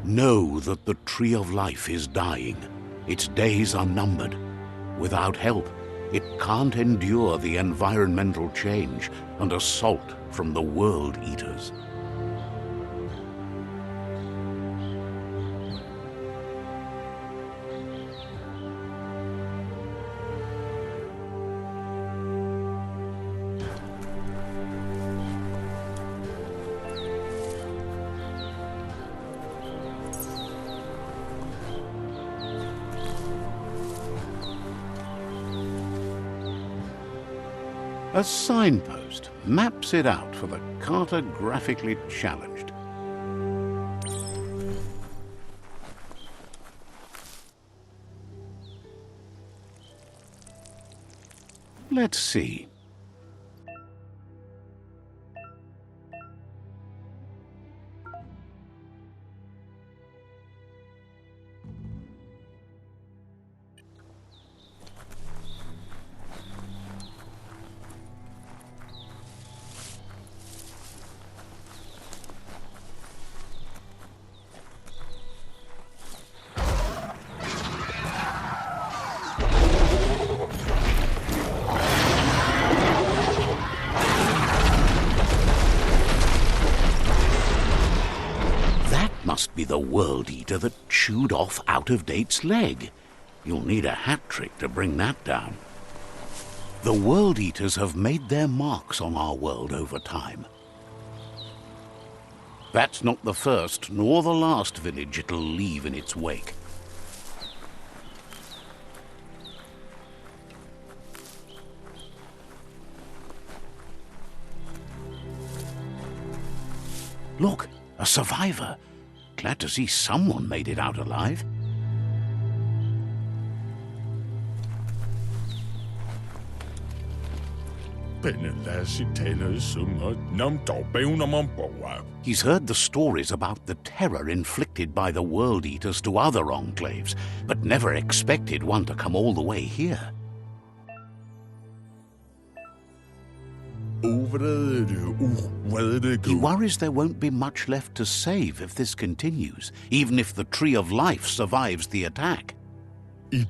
Know that the Tree of Life is dying. Its days are numbered. Without help, it can't endure the environmental change and assault from the World Eaters. A signpost maps it out for the cartographically challenged. Let's see. Must be the World Eater that chewed off Out-of-Date's leg. You'll need a hat trick to bring that down. The World Eaters have made their marks on our world over time. That's not the first nor the last village it'll leave in its wake. Look, a survivor. Glad to see someone made it out alive. He's heard the stories about the terror inflicted by the World Eaters to other enclaves, but never expected one to come all the way here. He worries there won't be much left to save if this continues, even if the Tree of Life survives the attack. He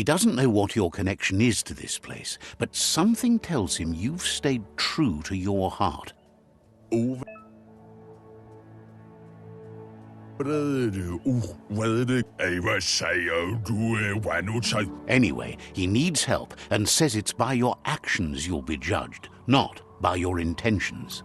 doesn't know what your connection is to this place, but something tells him you've stayed true to your heart. Anyway, he needs help and says it's by your actions you'll be judged, not by your intentions.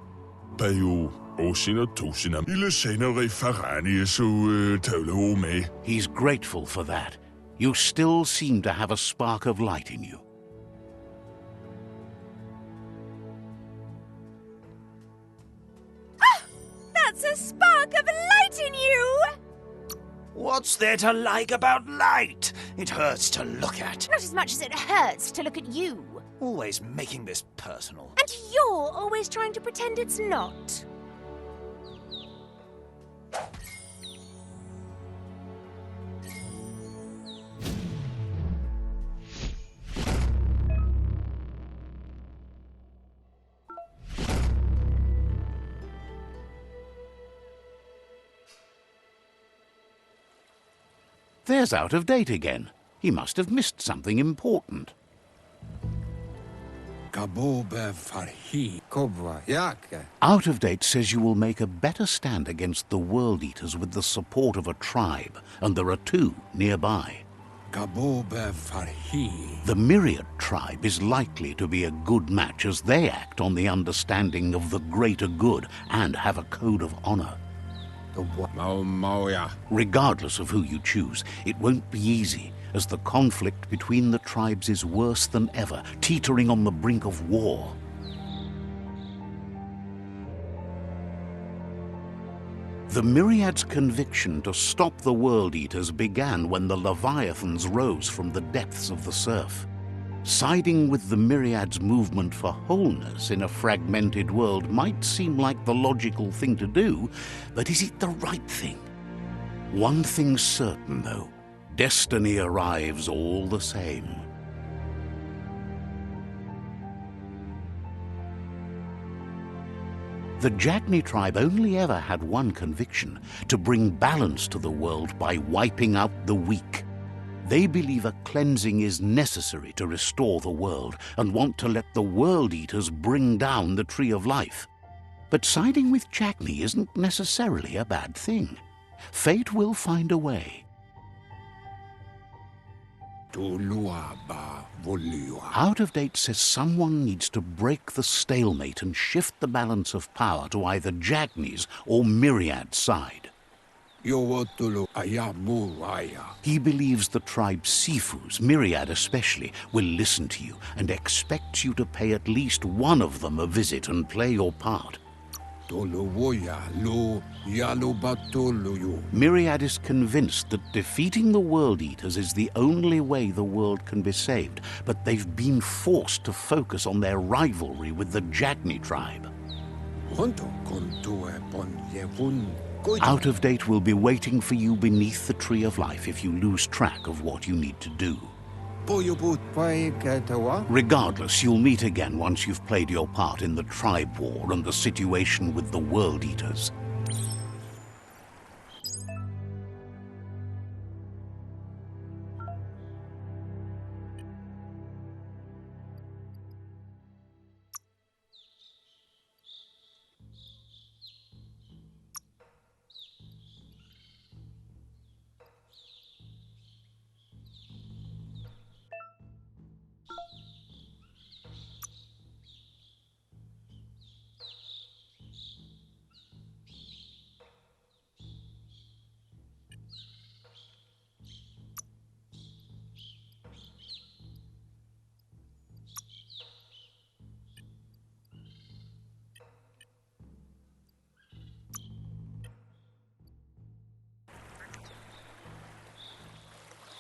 He's grateful for that. You still seem to have a spark of light in you. That's a spark of light in you! What's there to like about light? It hurts to look at. Not as much as it hurts to look at you. Always making this personal. And you're always trying to pretend it's not. There's Out-of-Date again. He must have missed something important. Out-of-Date says you will make a better stand against the World Eaters with the support of a tribe, and there are two nearby. The Myriad tribe is likely to be a good match as they act on the understanding of the greater good and have a code of honor. Regardless of who you choose, it won't be easy, as the conflict between the tribes is worse than ever, teetering on the brink of war. The Myriad's conviction to stop the World Eaters began when the Leviathans rose from the depths of the surf. Siding with the Myriad's movement for wholeness in a fragmented world might seem like the logical thing to do, but is it the right thing? One thing's certain, though. Destiny arrives all the same. The Jagni tribe only ever had one conviction: to bring balance to the world by wiping out the weak. They believe a cleansing is necessary to restore the world and want to let the World Eaters bring down the Tree of Life. But siding with Jagni isn't necessarily a bad thing. Fate will find a way. Out of Date says someone needs to break the stalemate and shift the balance of power to either Jagni's or Myriad's side. He believes the tribe's Sifus, Myriad especially, will listen to you and expects you to pay at least one of them a visit and play your part. Myriad is convinced that defeating the World Eaters is the only way the world can be saved, but they've been forced to focus on their rivalry with the Jagni tribe. Out of Date will be waiting for you beneath the Tree of Life if you lose track of what you need to do. Regardless, you'll meet again once you've played your part in the tribe war and the situation with the World Eaters.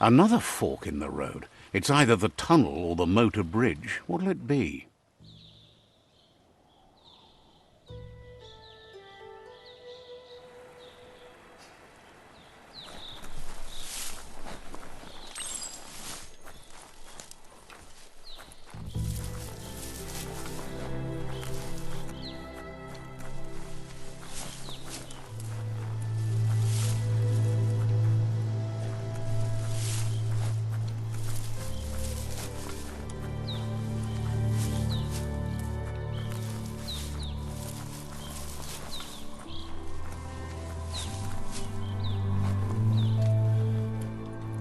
Another fork in the road. It's either the tunnel or the motor bridge. What'll it be?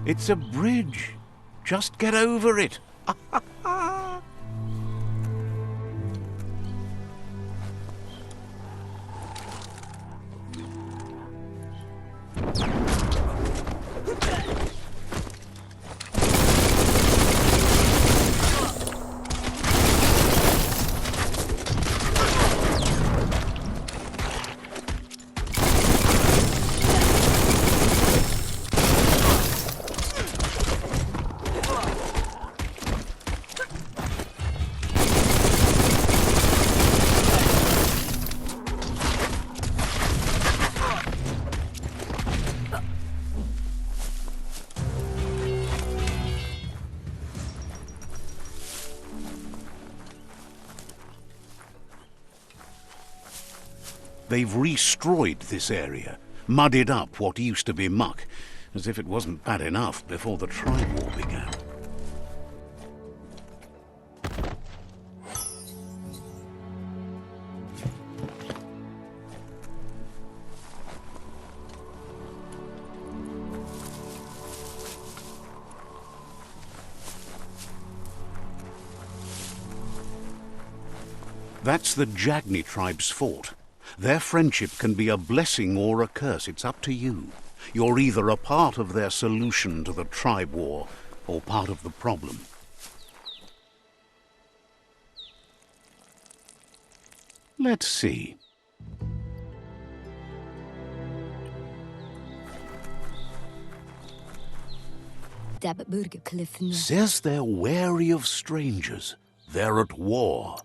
It's a bridge. Just get over it. They've restroyed this area, muddied up what used to be muck, as if it wasn't bad enough before the tribe war began. That's the Jagni tribe's fort. Their friendship can be a blessing or a curse. It's up to you. You're either a part of their solution to the tribe war or part of the problem. Let's see. Says they're wary of strangers. They're at war.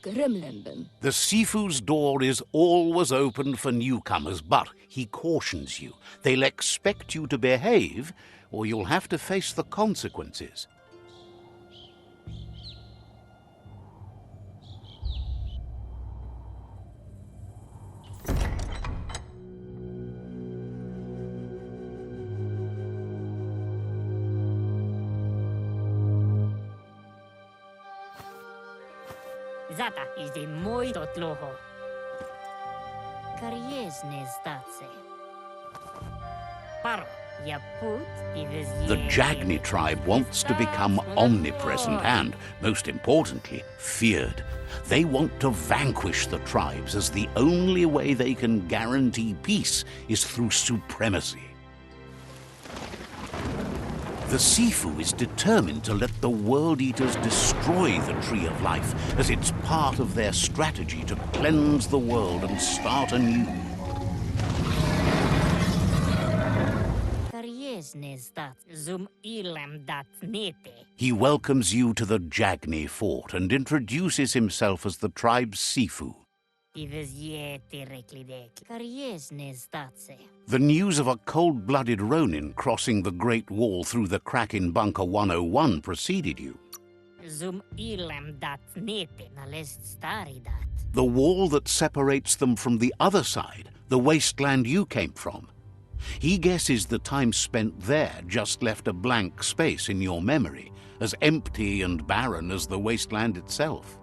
The Sifu's door is always open for newcomers, but he cautions you. They'll expect you to behave, or you'll have to face the consequences. Zata is the moi totloho. Kariesne stace. Paro, ja put The Jagni tribe wants to become omnipresent and, most importantly, feared. They want to vanquish the tribes, as the only way they can guarantee peace is through supremacy. The Sifu is determined to let the World Eaters destroy the Tree of Life, as it's part of their strategy to cleanse the world and start anew. He welcomes you to the Jagni fort and introduces himself as the tribe's Sifu. The news of a cold-blooded Ronin crossing the Great Wall through the crack in Bunker 101 preceded you. The wall that separates them from the other side, the wasteland you came from. He guesses the time spent there just left a blank space in your memory, as empty and barren as the wasteland itself.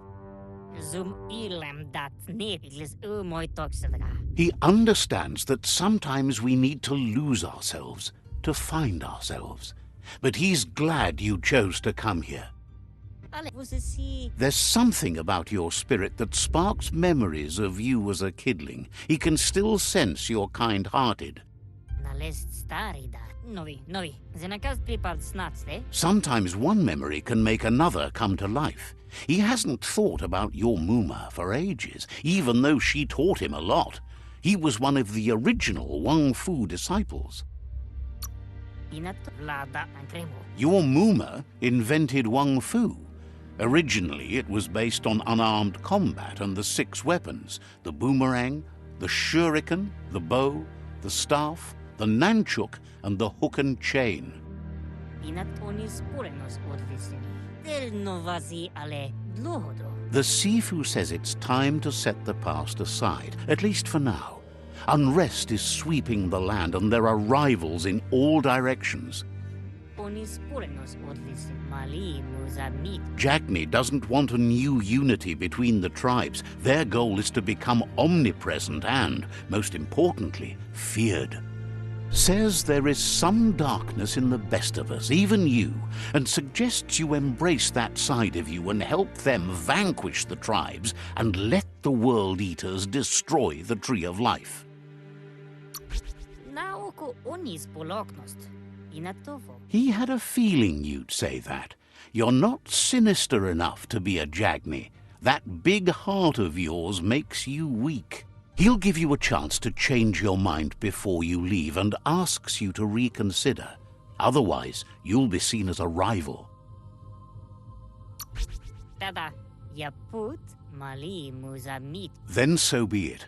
He understands that sometimes we need to lose ourselves to find ourselves. But he's glad you chose to come here. There's something about your spirit that sparks memories of you as a kidling. He can still sense you're kind-hearted. Sometimes one memory can make another come to life. He hasn't thought about your Muma for ages, even though she taught him a lot. He was one of the original Wang Fu disciples. Your Muma invented Wang Fu. Originally, it was based on unarmed combat and the 6 weapons: the boomerang, the shuriken, the bow, the staff, the nunchuk, and the hook and chain. The Sifu says it's time to set the past aside, at least for now. Unrest is sweeping the land and there are rivals in all directions. Jagni doesn't want a new unity between the tribes. Their goal is to become omnipresent and, most importantly, feared. Says there is some darkness in the best of us, even you, and suggests you embrace that side of you and help them vanquish the tribes and let the World Eaters destroy the Tree of Life. He had a feeling you'd say that. You're not sinister enough to be a Jagni. That big heart of yours makes you weak. He'll give you a chance to change your mind before you leave and asks you to reconsider. Otherwise, you'll be seen as a rival. Then so be it.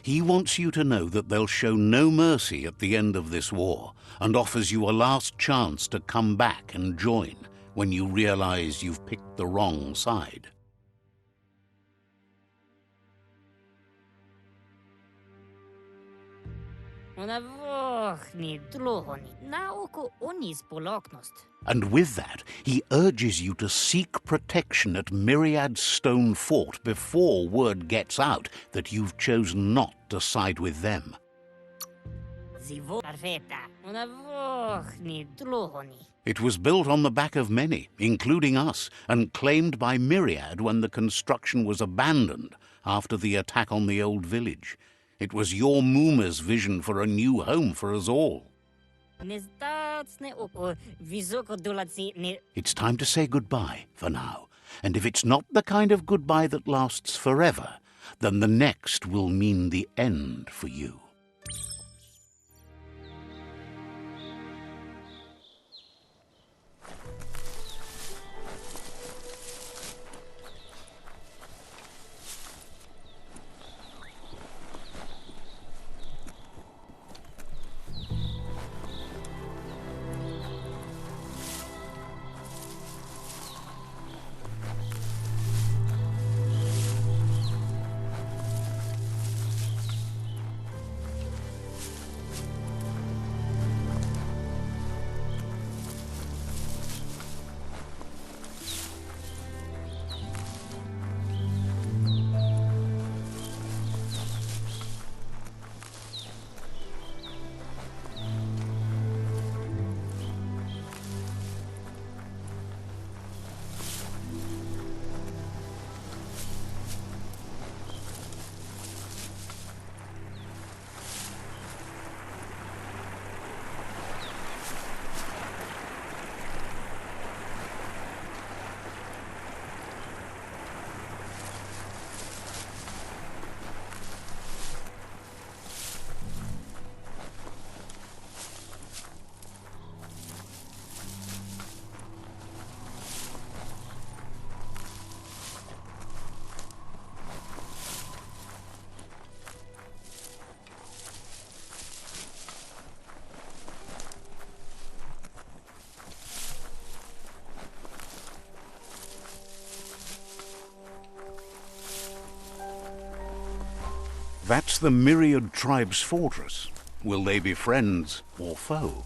He wants you to know that they'll show no mercy at the end of this war and offers you a last chance to come back and join when you realize you've picked the wrong side. And with that, he urges you to seek protection at Myriad's stone fort before word gets out that you've chosen not to side with them. It was built on the back of many, including us, and claimed by Myriad when the construction was abandoned after the attack on the old village. It was your Muma's vision for a new home for us all. It's time to say goodbye for now. And if it's not the kind of goodbye that lasts forever, then the next will mean the end for you. That's the Myriad Tribe's fortress. Will they be friends or foe?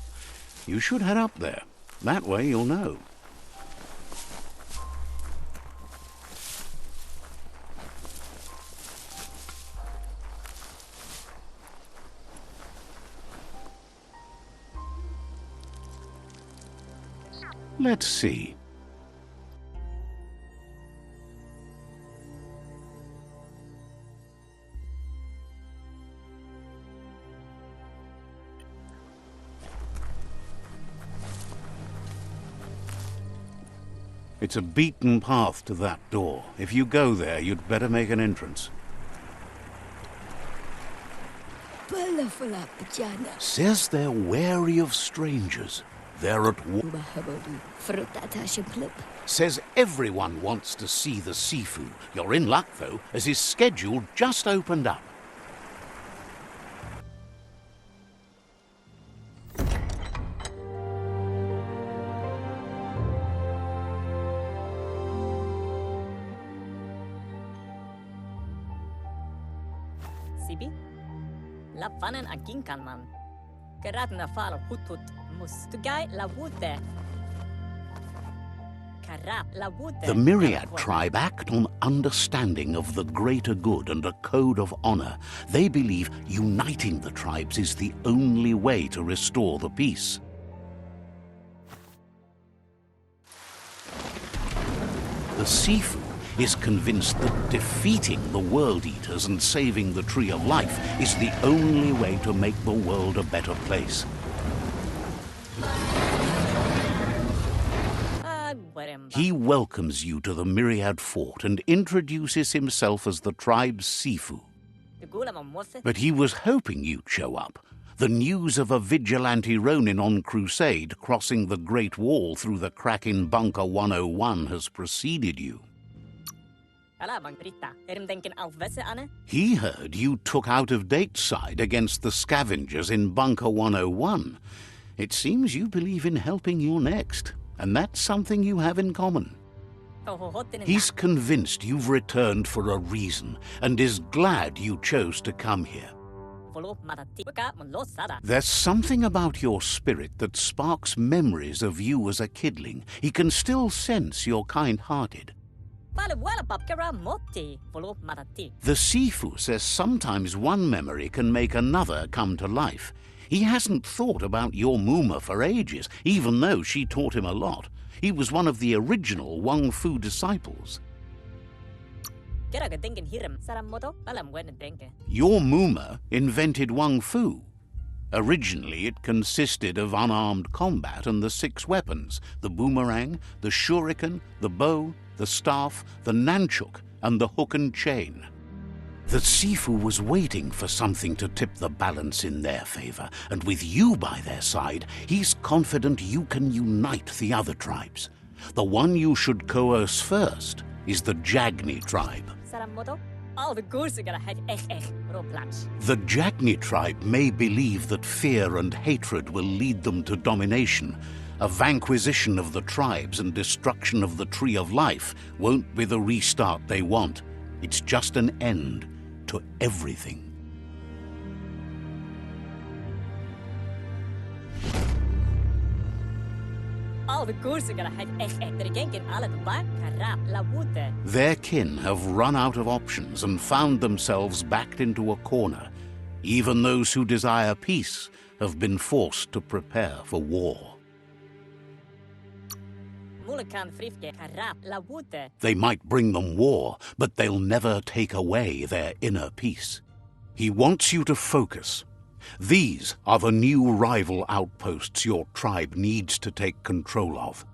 You should head up there. That way you'll know. Let's see. It's a beaten path to that door. If you go there, you'd better make an entrance. Says they're wary of strangers. They're at war. Says everyone wants to see the Sifu. You're in luck, though, as his schedule just opened up. Sibi? Lapanen aging kanman. Gerat na fal hutut mus. Tugay la wute. Karap la wute. The Myriad tribe act on understanding of the greater good and a code of honor. They believe uniting the tribes is the only way to restore the peace. The Sifu is convinced that defeating the World Eaters and saving the Tree of Life is the only way to make the world a better place. He welcomes you to the Myriad Fort and introduces himself as the tribe's Sifu. But he was hoping you'd show up. The news of a vigilante Ronin on crusade crossing the Great Wall through the crack in Bunker 101 has preceded you. He heard you took out-of-date side against the scavengers in Bunker 101. It seems you believe in helping your next, and that's something you have in common. He's convinced you've returned for a reason, and is glad you chose to come here. There's something about your spirit that sparks memories of you as a kidling. He can still sense you're kind-hearted. The Sifu says sometimes one memory can make another come to life. He hasn't thought about your Muma for ages, even though she taught him a lot. He was one of the original Wang Fu disciples. Your Muma invented Wang Fu. Originally, it consisted of unarmed combat and the 6 weapons: the boomerang, the shuriken, the bow, the staff, the nunchuk, and the hook and chain. The Sifu was waiting for something to tip the balance in their favor, and with you by their side, he's confident you can unite the other tribes. The one you should coerce first is the Jagni tribe. The Jagni tribe may believe that fear and hatred will lead them to domination. A vanquisition of the tribes and destruction of the Tree of Life won't be the restart they want. It's just an end to everything. Their kin have run out of options and found themselves backed into a corner. Even those who desire peace have been forced to prepare for war. They might bring them war, but they'll never take away their inner peace. He wants you to focus. These are the new rival outposts your tribe needs to take control of.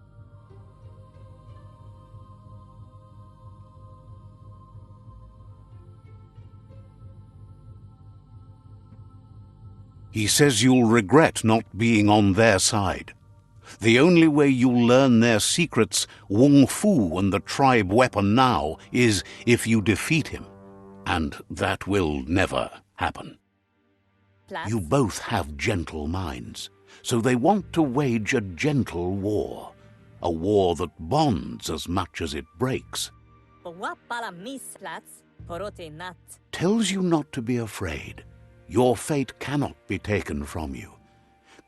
He says you'll regret not being on their side. The only way you'll learn their secrets, Wung Fu and the tribe weapon now, is if you defeat him. And that will never happen. You both have gentle minds, so they want to wage a gentle war. A war that bonds as much as it breaks. Porote nat. tells you not to be afraid. Your fate cannot be taken from you.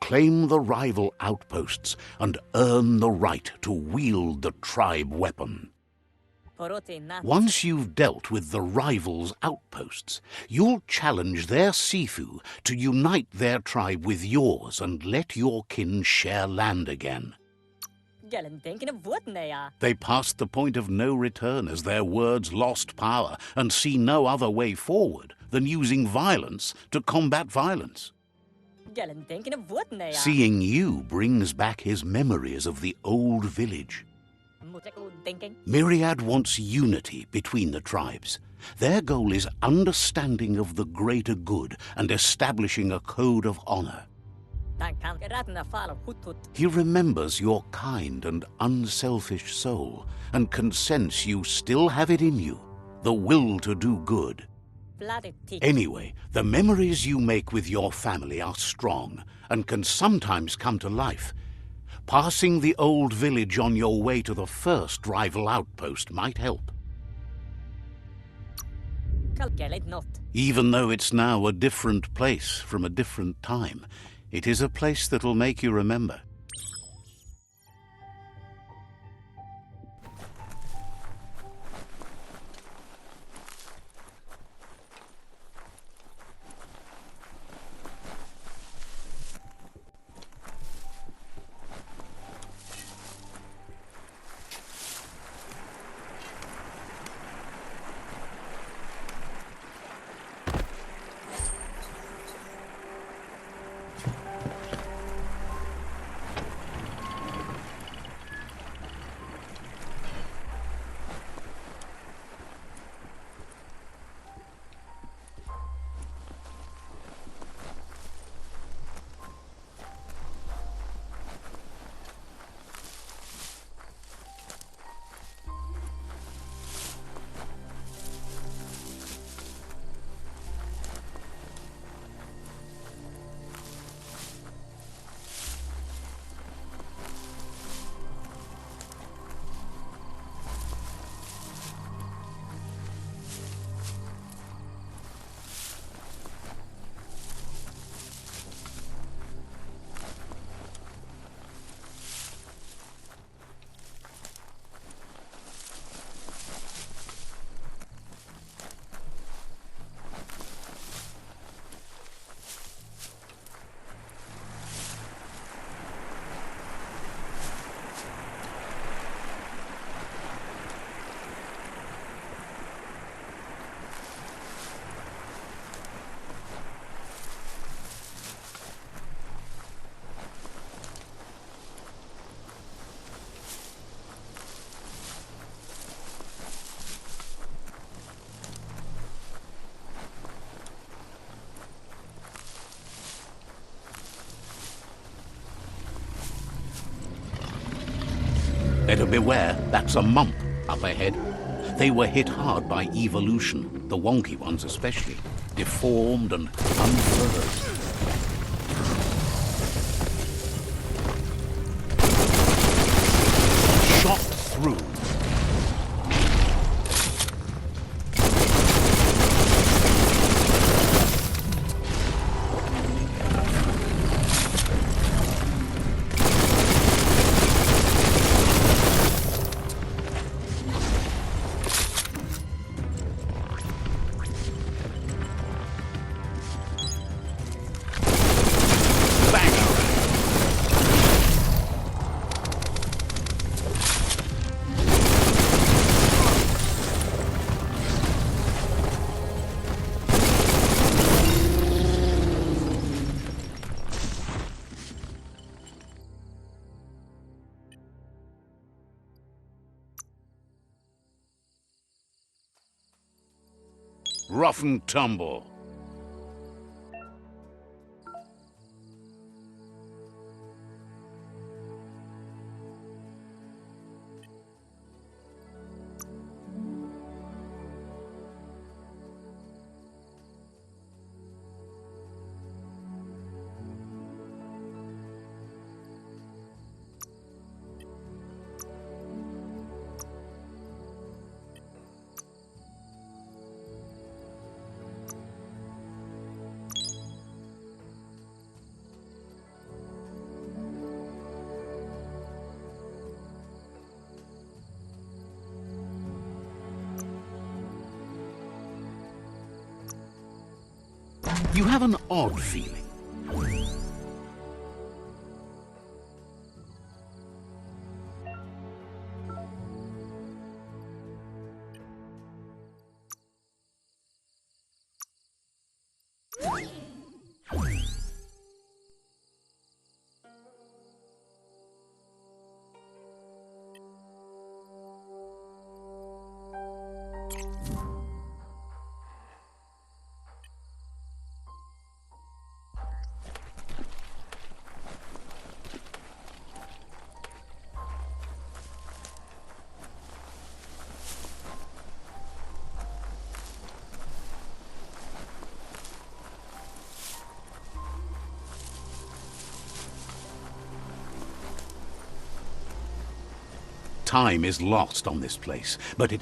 Claim the rival outposts and earn the right to wield the tribe weapon. Porote nat. Once you've dealt with the rivals' outposts, you'll challenge their Sifu to unite their tribe with yours and let your kin share land again. Gelen denken of wood nea. They passed the point of no return as their words lost power and see no other way forward than using violence to combat violence. Gelen denken of wood nea. Seeing you brings back his memories of the old village. Muteko denken. Myriad wants unity between the tribes. Their goal is understanding of the greater good and establishing a code of honor. Dan kan keraten fala hutut. He remembers your kind and unselfish soul and can sense you still have it in you, the will to do good. Bloody tick. Anyway, the memories you make with your family are strong and can sometimes come to life. Passing the old village on your way to the first rival outpost might help. Kalkelet not. Even though it's now a different place from a different time, it is a place that'll make you remember. Better beware, that's a mump up ahead. They were hit hard by evolution, the wonky ones especially, deformed and unfurled. Shot through. Rough and tumble. You have an odd feeling. Time is lost on this place, but it...